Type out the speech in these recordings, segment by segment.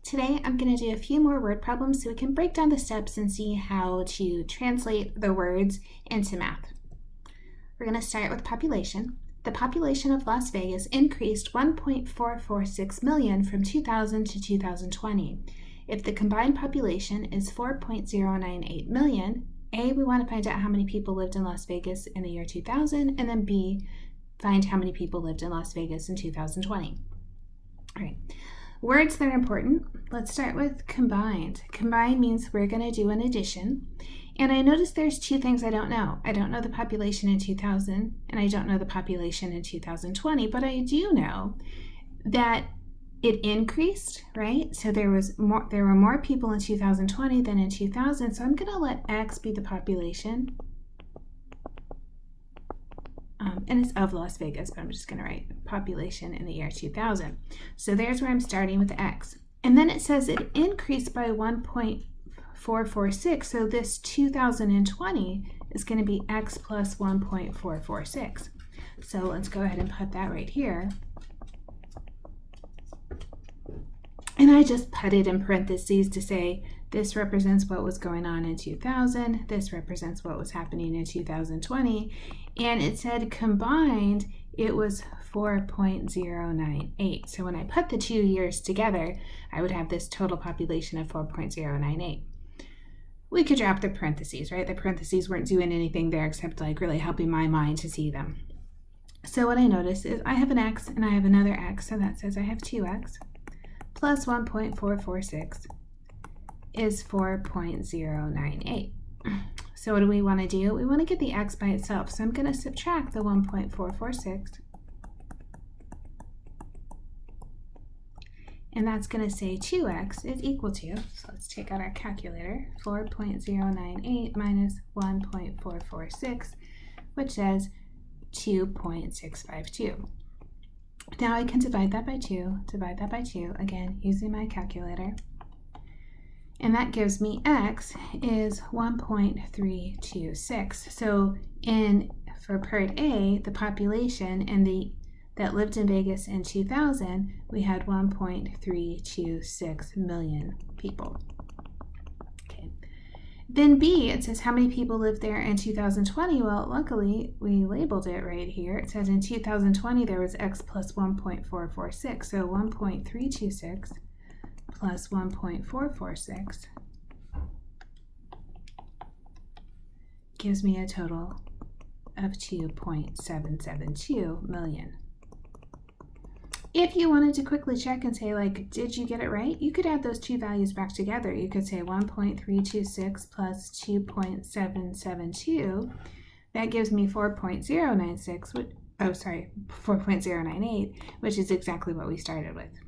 Today I'm going to do a few more word problems so we can break down the steps and see how to translate the words into math. We're going to start with population. The population of Las Vegas increased 1.446 million from 2000 to 2020. If the combined population is 4.098 million, A, we want to find out how many people lived in Las Vegas in the year 2000, and then B, find how many people lived in Las Vegas in 2020. All right. Words that are important, let's start with combined. Combined means we're going to do an addition. And I noticed there's two things I don't know. I don't know the population in 2000, and I don't know the population in 2020, but I do know that it increased, right? So there were more people in 2020 than in 2000, so I'm going to let X be the population. And it's of Las Vegas, but I'm just going to write population in the year 2000. So there's where I'm starting with X. And then it says it increased by 1.446. So this 2020 is going to be X plus 1.446. So let's go ahead and put that right here. And I just put it in parentheses to say this represents what was going on in 2000. This represents what was happening in 2020. And it said combined, it was 4.098. So when I put the 2 years together, I would have this total population of 4.098. We could drop the parentheses, right? The parentheses weren't doing anything there except like really helping my mind to see them. So what I notice is I have an X and I have another X. So that says I have 2X plus 1.446 is 4.098. So what do we want to do? We want to get the X by itself. So I'm going to subtract the 1.446. And that's going to say 2X is equal to, so let's take out our calculator, 4.098 minus 1.446, which says 2.652. Now I can divide that by 2, again, using my calculator. And that gives me X is 1.326. So for part A, the population and that lived in Vegas in 2000, we had 1.326 million people. Okay. Then B, it says how many people lived there in 2020? Well, luckily we labeled it right here. It says in 2020 there was X plus 1.446. So 1.326 plus 1.446 gives me a total of 2.772 million. If you wanted to quickly check and say, like, did you get it right? You could add those two values back together. You could say 1.326 plus 2.772. That gives me 4.098, which is exactly what we started with.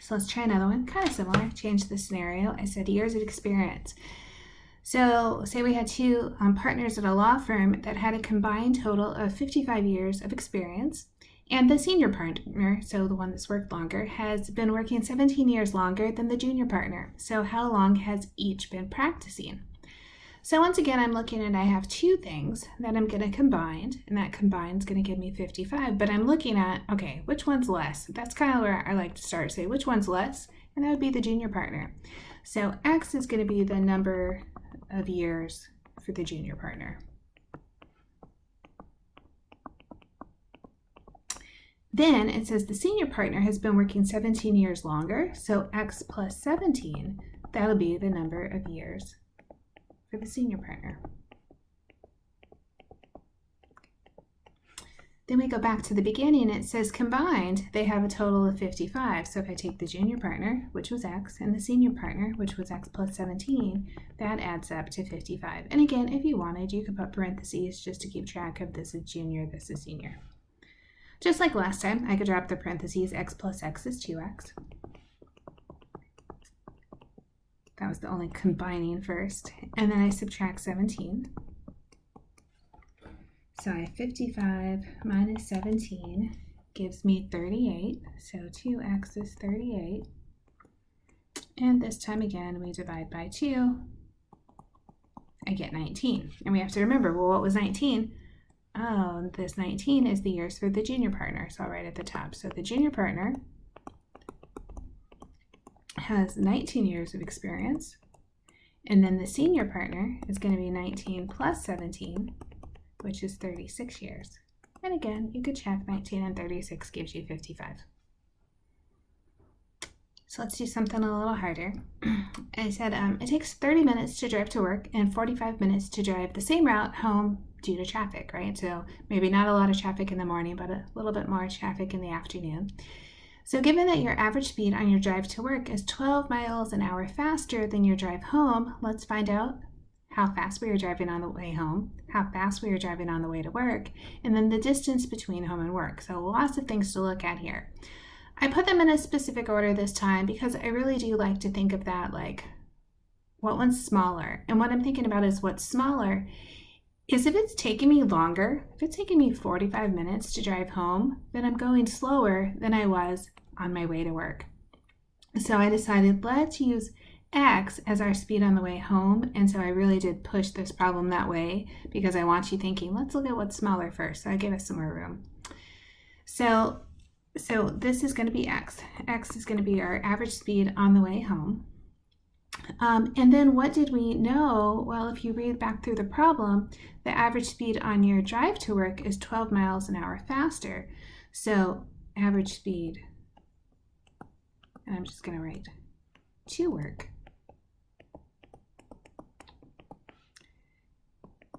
So let's try another one, kind of similar. Change the scenario. I said years of experience. So say we had two partners at a law firm that had a combined total of 55 years of experience. And the senior partner, so the one that's worked longer, has been working 17 years longer than the junior partner. So how long has each been practicing? So once again, I'm looking and I have two things that I'm going to combine, and that combined is going to give me 55. But I'm looking at, okay, which one's less? That's kind of where I like to start, say which one's less, and that would be the junior partner. So X is going to be the number of years for the junior partner. Then it says the senior partner has been working 17 years longer, so X plus 17, that'll be the number of years for the senior partner. Then we go back to the beginning. It says combined, they have a total of 55. So if I take the junior partner, which was X, and the senior partner, which was X plus 17, that adds up to 55. And again, if you wanted, you could put parentheses just to keep track of this is junior, this is senior. Just like last time, I could drop the parentheses, X plus X is 2X. That was the only combining first. And then I subtract 17. So I have 55 minus 17 gives me 38. So 2X is 38. And this time again, we divide by 2. I get 19. And we have to remember, well, what was 19? Oh, this 19 is the years for the junior partner. So I'll write at the top. So the junior partner has 19 years of experience. And then the senior partner is going to be 19 plus 17, which is 36 years. And again, you could check 19 and 36 gives you 55. So let's do something a little harder. I said it takes 30 minutes to drive to work and 45 minutes to drive the same route home due to traffic, right? So maybe not a lot of traffic in the morning, but a little bit more traffic in the afternoon. So given that your average speed on your drive to work is 12 miles an hour faster than your drive home, let's find out how fast we are driving on the way home, how fast we are driving on the way to work, and then the distance between home and work. So lots of things to look at here. I put them in a specific order this time because I really do like to think of that like, what one's smaller? And what I'm thinking about is what's smaller is if it's taking me longer, if it's taking me 45 minutes to drive home, then I'm going slower than I was on my way to work. So I decided let's use X as our speed on the way home. And so I really did push this problem that way because I want you thinking, let's look at what's smaller first. So I gave us some more room. So this is going to be X. X is going to be our average speed on the way home. And then what did we know? Well, if you read back through the problem, the average speed on your drive to work is 12 miles an hour faster. So average speed, and I'm just going to write to work,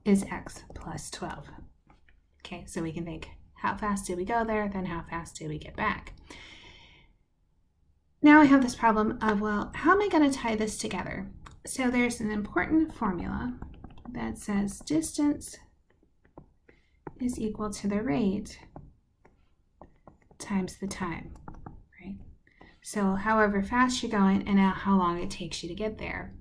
is X plus 12. Okay, so we can think, how fast did we go there? Then how fast did we get back? Now I have this problem of, well, how am I going to tie this together? So there's an important formula that says distance is equal to the rate times the time, right? So however fast you're going and how long it takes you to get there.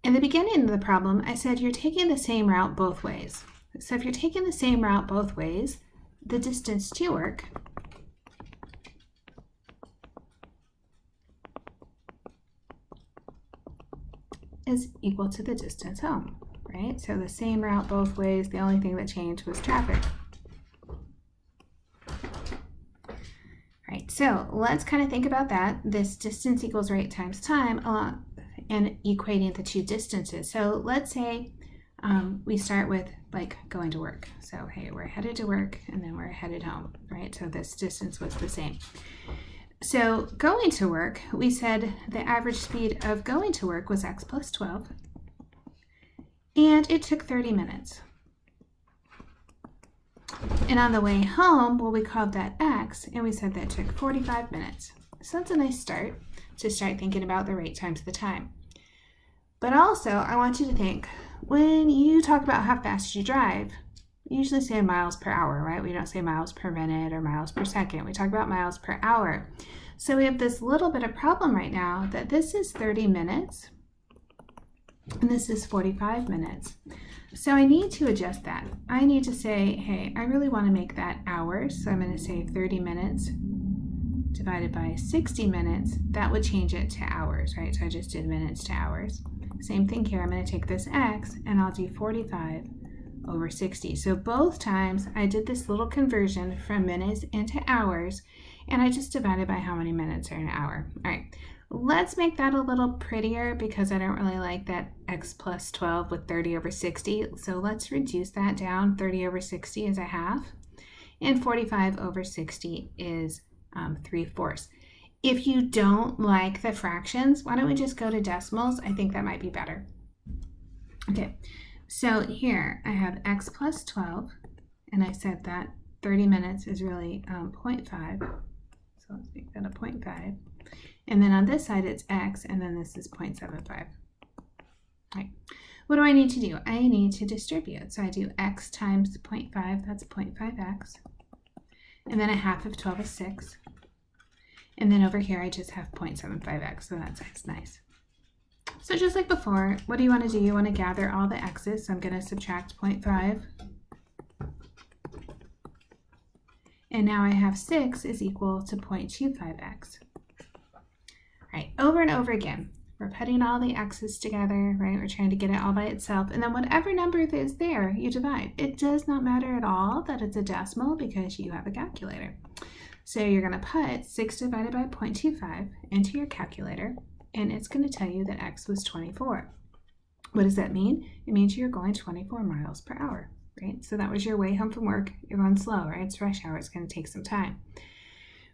In the beginning of the problem, I said you're taking the same route both ways. So if you're taking the same route both ways, the distance to work is equal to the distance home, right? So the same route both ways, the only thing that changed was traffic. Right, so let's kind of think about that. This distance equals rate times time and equating the two distances. So let's say we start with like going to work. So hey, we're headed to work and then we're headed home, right? So this distance was the same. So going to work, we said the average speed of going to work was X plus 12, and it took 30 minutes. And on the way home, well, we called that X, and we said that took 45 minutes. So that's a nice start to start thinking about the rate times the time. But also, I want you to think, when you talk about how fast you drive, we usually say miles per hour, right? We don't say miles per minute or miles per second. We talk about miles per hour. So we have this little bit of problem right now that this is 30 minutes and this is 45 minutes. So I need to adjust that. I need to say, hey, I really want to make that hours. So I'm going to say 30 minutes divided by 60 minutes. That would change it to hours, right? So I just did minutes to hours. Same thing here. I'm going to take this X and I'll do 45 over 60. So both times I did this little conversion from minutes into hours, and I just divided by how many minutes are in an hour. All right, let's make that a little prettier because I don't really like that X plus 12 with 30 over 60. So let's reduce that down. 30 over 60 is a half, and 45 over 60 is 3/4. If you don't like the fractions, why don't we just go to decimals? I think that might be better. Okay. So here I have X plus 12, and I said that 30 minutes is really 0.5. So let's make that a 0.5. And then on this side it's X, and then this is 0.75. All right. What do I need to do? I need to distribute. So I do X times 0.5, that's 0.5X. And then a half of 12 is 6. And then over here I just have 0.75X, so that's nice. So just like before, what do you want to do? You want to gather all the x's. So I'm going to subtract 0.5. And now I have 6 is equal to 0.25x. All right, over and over again, we're putting all the x's together, right? We're trying to get it all by itself. And then whatever number is there, you divide. It does not matter at all that it's a decimal because you have a calculator. So you're going to put 6 divided by 0.25 into your calculator, and it's going to tell you that x was 24. What does that mean? It means you're going 24 miles per hour, right? So that was your way home from work. You're going slow, right? It's rush hour. It's going to take some time.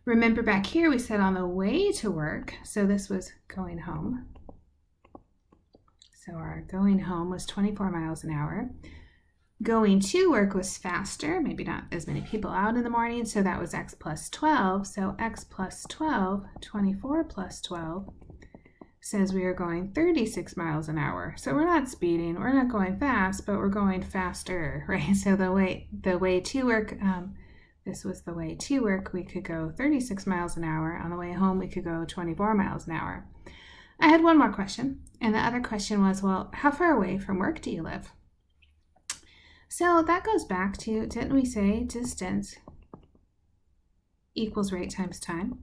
Remember back here we said on the way to work, so this was going home. So our going home was 24 miles an hour. Going to work was faster, maybe not as many people out in the morning, so that was x plus 12. So x plus 12, 24 plus 12, says we are going 36 miles an hour. So we're not speeding, we're not going fast, but we're going faster, right? So the way to work, this was the way to work, we could go 36 miles an hour. On the way home, we could go 24 miles an hour. I had one more question, and the other question was, well, how far away from work do you live? So that goes back to, didn't we say distance equals rate times time?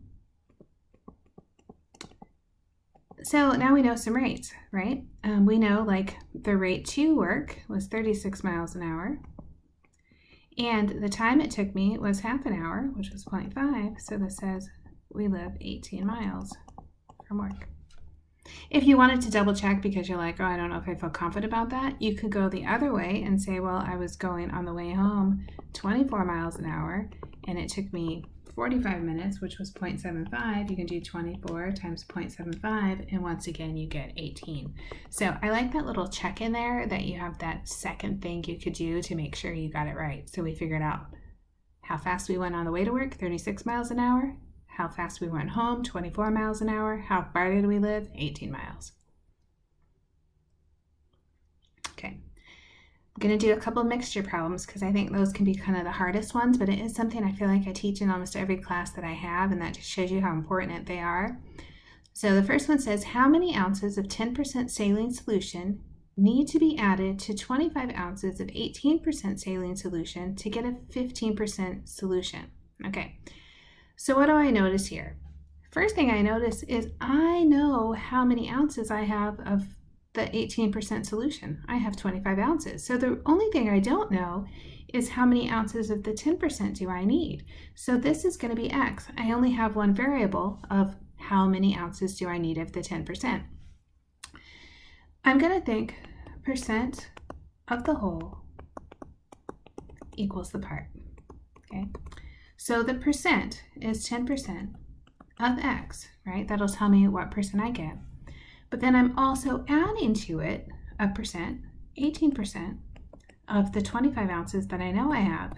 So now we know some rates, right? We know like the rate to work was 36 miles an hour. And the time it took me was half an hour, which was 0.5. So this says we live 18 miles from work. If you wanted to double check because you're like, oh, I don't know if I feel confident about that, you could go the other way and say, well, I was going on the way home 24 miles an hour and it took me 45 minutes, which was 0.75. You can do 24 times 0.75, and once again, you get 18. So I like that little check in there that you have that second thing you could do to make sure you got it right. So we figured out how fast we went on the way to work, 36 miles an hour. How fast we went home, 24 miles an hour. How far did we live? 18 miles. Okay. I'm going to do a couple mixture problems because I think those can be kind of the hardest ones, but it is something I feel like I teach in almost every class that I have, and that just shows you how important they are. So the first one says, how many ounces of 10% saline solution need to be added to 25 ounces of 18% saline solution to get a 15% solution? Okay. So what do I notice here? First thing I notice is I know how many ounces I have of the 18% solution. I have 25 ounces. So the only thing I don't know is how many ounces of the 10% do I need. So this is going to be X. I only have one variable of how many ounces do I need of the 10%. I'm going to think percent of the whole equals the part. Okay. So the percent is 10% of X, right? That'll tell me what percent I get. But then I'm also adding to it a percent, 18% of the 25 ounces that I know I have.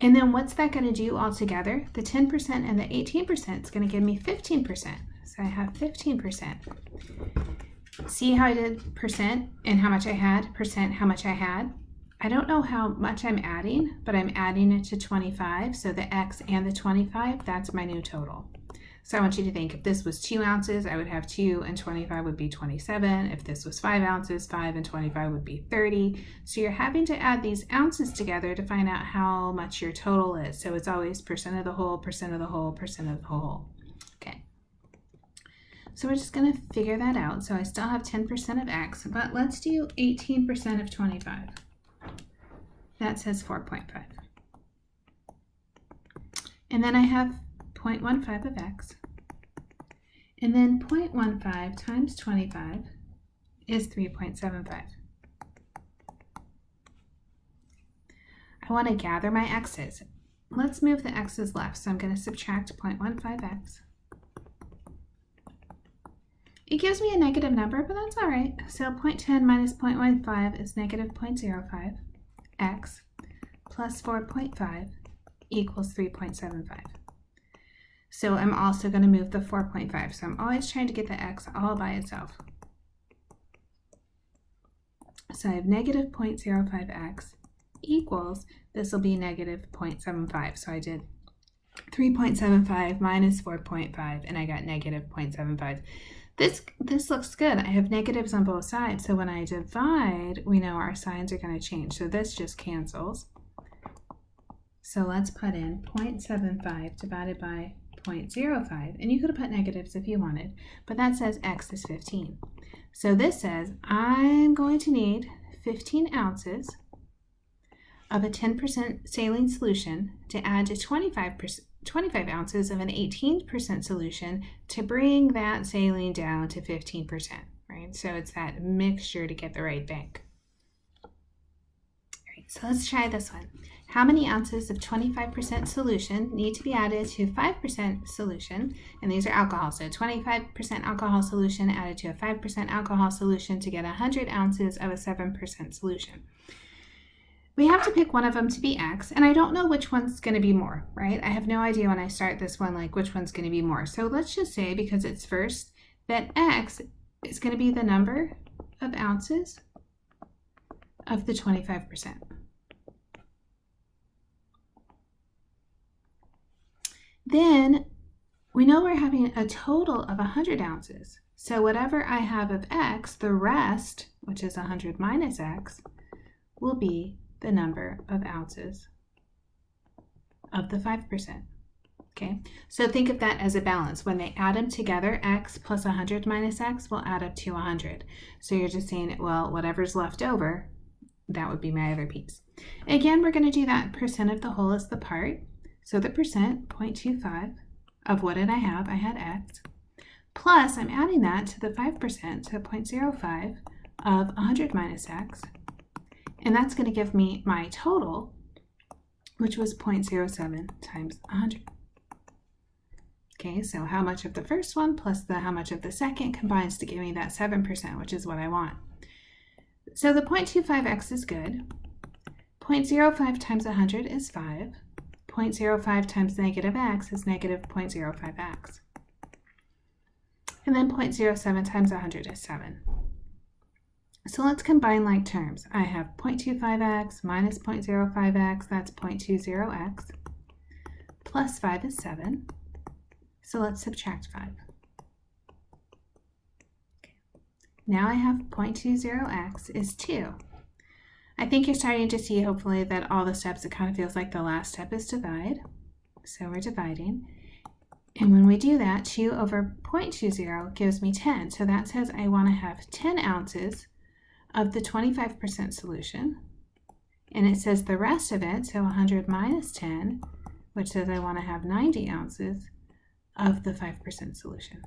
And then what's that going to do altogether? The 10% and the 18% is going to give me 15%. So I have 15%. See how I did percent and how much I had, percent, how much I had? I don't know how much I'm adding, but I'm adding it to 25. So the X and the 25, that's my new total. So I want you to think if this was 2 ounces, I would have 2 and 25 would be 27. If this was 5 ounces, 5 and 25 would be 30. So you're having to add these ounces together to find out how much your total is. So it's always percent of the whole, percent of the whole, percent of the whole. Okay. So we're just going to figure that out. So I still have 10% of X, but let's do 18% of 25. That says 4.5. And then I have 0.15 of X. And then 0.15 times 25 is 3.75. I want to gather my X's. Let's move the X's left. So I'm going to subtract 0.15X. It gives me a negative number, but that's all right. So 0.10 minus 0.15 is negative 0.05. X plus 4.5 equals 3.75. So I'm also going to move the 4.5. So I'm always trying to get the X all by itself. So I have negative 0.05X equals, this will be negative 0.75. So I did 3.75 minus 4.5 and I got negative 0.75. This looks good. I have negatives on both sides, so when I divide, we know our signs are going to change. So this just cancels. So let's put in 0.75 divided by 0.05, and you could have put negatives if you wanted, but that says X is 15. So this says I'm going to need 15 ounces of a 10% saline solution to add to 25 ounces of an 18% solution to bring that saline down to 15%, right? So it's that mixture to get the right bank. All right, so let's try this one. How many ounces of 25% solution need to be added to 5% solution? And these are alcohol, so 25% alcohol solution added to a 5% alcohol solution to get 100 ounces of a 7% solution. We have to pick one of them to be X, and I don't know which one's going to be more, right? I have no idea when I start this one, like which one's going to be more. So let's just say, because it's first, that X is going to be the number of ounces of the 25%. Then we know we're having a total of 100 ounces. So whatever I have of X, the rest, which is 100 minus X, will be the number of ounces of the 5%. Okay, so think of that as a balance. When they add them together, X plus 100 minus X will add up to 100. So you're just saying, well, whatever's left over, that would be my other piece. Again, we're going to do that percent of the whole as the part. So the percent, 0.25, of what did I have? I had X. Plus, I'm adding that to the 5%, so 0.05 of 100 minus X. And that's going to give me my total, which was 0.07 times 100. Okay, so how much of the first one plus how much of the second combines to give me that 7%, which is what I want. So the 0.25x is good. 0.05 times 100 is 5. 0.05 times negative x is negative 0.05x. And then 0.07 times 100 is 7. So let's combine like terms. I have 0.25x minus 0.05x, that's 0.20x, plus 5 is 7. So let's subtract 5. Okay. Now I have 0.20x is 2. I think you're starting to see, hopefully, that all the steps, it kind of feels like the last step is divide. So we're dividing. And when we do that, 2 over 0.20 gives me 10. So that says I want to have 10 ounces of the 25% solution. And it says the rest of it, so 100 minus 10, which says I want to have 90 ounces of the 5% solution.